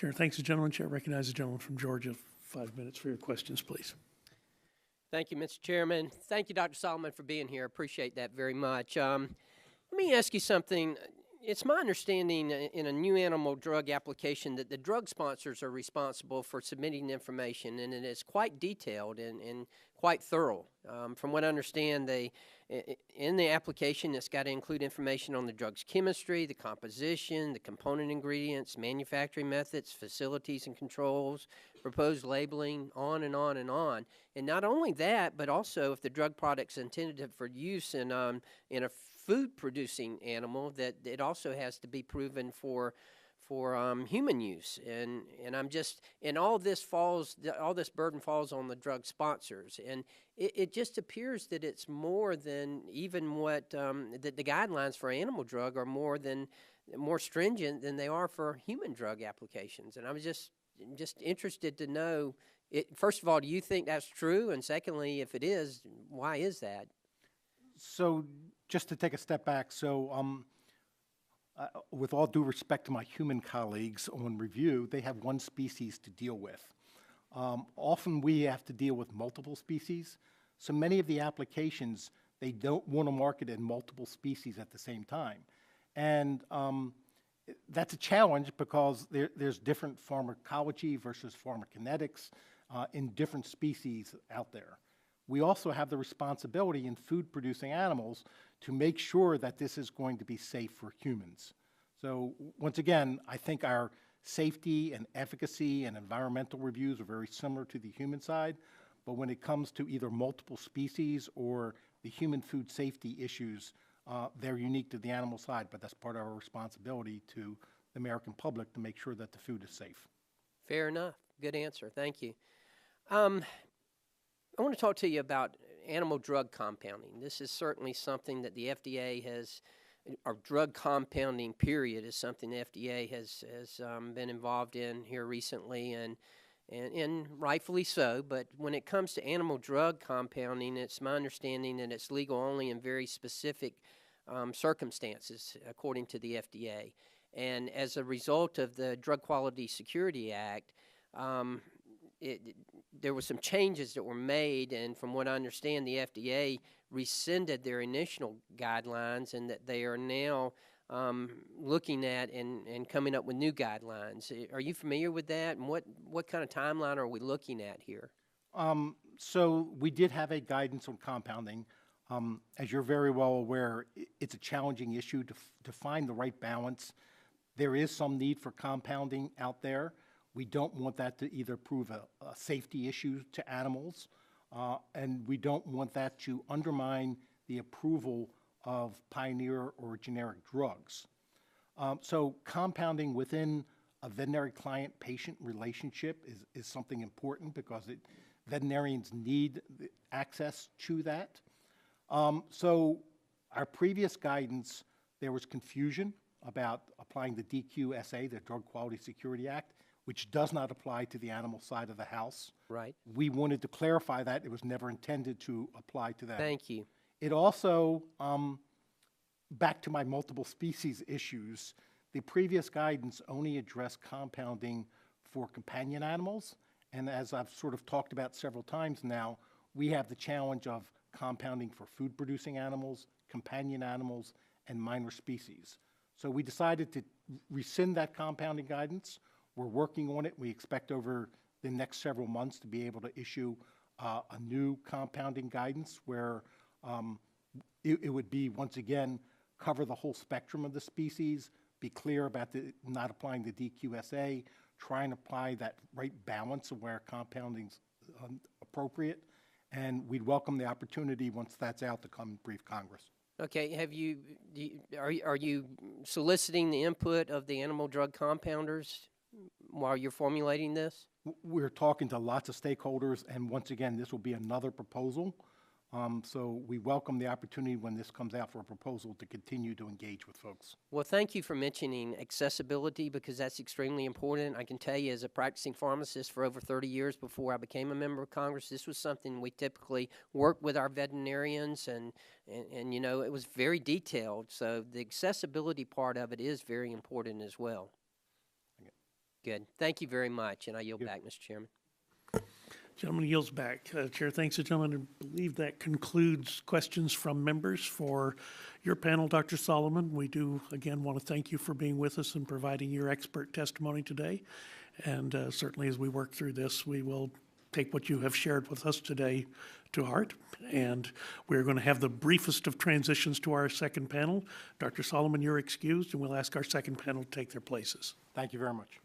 Chair, thanks the gentleman. Chair recognizes the gentleman from Georgia. 5 minutes for your questions, please. Thank you, Mr. Chairman. Thank you, Dr. Solomon, for being here. Appreciate that very much. Let me ask you something. It's my understanding in a new animal drug application that the drug sponsors are responsible for submitting information, and it is quite detailed and quite thorough. From what I understand, in the application, it's got to include information on the drug's chemistry, the composition, the component ingredients, manufacturing methods, facilities and controls, proposed labeling, on and on and on. And not only that, but also if the drug product's intended for use in a food-producing animal, that it also has to be proven for human use, and I'm just, and all this burden falls on the drug sponsors, and it just appears that it's more than even what that the guidelines for animal drug are more stringent than they are for human drug applications, and I was just interested to know, first of all, do you think that's true, and secondly, if it is, why is that? So just to take a step back, with all due respect to my human colleagues on review, they have one species to deal with. Often we have to deal with multiple species. So many of the applications, they don't want to market in multiple species at the same time. And that's a challenge because there's different pharmacology versus pharmacokinetics in different species out there. We also have the responsibility in food-producing animals to make sure that this is going to be safe for humans. So once again, I think our safety and efficacy and environmental reviews are very similar to the human side, but when it comes to either multiple species or the human food safety issues, they're unique to the animal side, but that's part of our responsibility to the American public to make sure that the food is safe. Fair enough. Good answer. Thank you. I want to talk to you about animal drug compounding. This is certainly something that the FDA has, or drug compounding period is something the FDA has been involved in here recently, and rightfully so. But when it comes to animal drug compounding, it's my understanding that it's legal only in very specific circumstances, according to the FDA. And as a result of the Drug Quality Security Act, there were some changes that were made, and from what I understand, the FDA rescinded their initial guidelines, and that they are now looking at and coming up with new guidelines. Are you familiar with that, and what kind of timeline are we looking at here? So we did have a guidance on compounding. As you're very well aware, it's a challenging issue to find the right balance. There is some need for compounding out there. We don't want that to either prove a safety issue to animals, and we don't want that to undermine the approval of pioneer or generic drugs. So compounding within a veterinary client-patient relationship is something important because veterinarians need access to that. So our previous guidance, there was confusion about applying the DQSA, the Drug Quality Security Act, which does not apply to the animal side of the house. Right. We wanted to clarify that. It was never intended to apply to that. Thank you. It also, back to my multiple species issues, the previous guidance only addressed compounding for companion animals. And as I've sort of talked about several times now, we have the challenge of compounding for food-producing animals, companion animals, and minor species. So we decided to rescind that compounding guidance. We're working on it. We expect over the next several months to be able to issue a new compounding guidance where it would be, once again, cover the whole spectrum of the species, be clear about not applying the DQSA, try and apply that right balance of where compounding's appropriate, and we'd welcome the opportunity once that's out to come and brief Congress. Okay, are you soliciting the input of the animal drug compounders while you're formulating this? We're talking to lots of stakeholders, and once again, this will be another proposal. So we welcome the opportunity when this comes out for a proposal to continue to engage with folks. Well, thank you for mentioning accessibility, because that's extremely important. I can tell you, as a practicing pharmacist for over 30 years before I became a member of Congress, this was something we typically worked with our veterinarians, and you know, it was very detailed. So the accessibility part of it is very important as well. Good. Thank you very much, and I yield back, Mr. Chairman. Gentleman yields back. Chair thanks the gentleman. I believe that concludes questions from members for your panel, Dr. Solomon. We do, again, want to thank you for being with us and providing your expert testimony today. And certainly as we work through this, we will take what you have shared with us today to heart. And we're going to have the briefest of transitions to our second panel. Dr. Solomon, you're excused, and we'll ask our second panel to take their places. Thank you very much.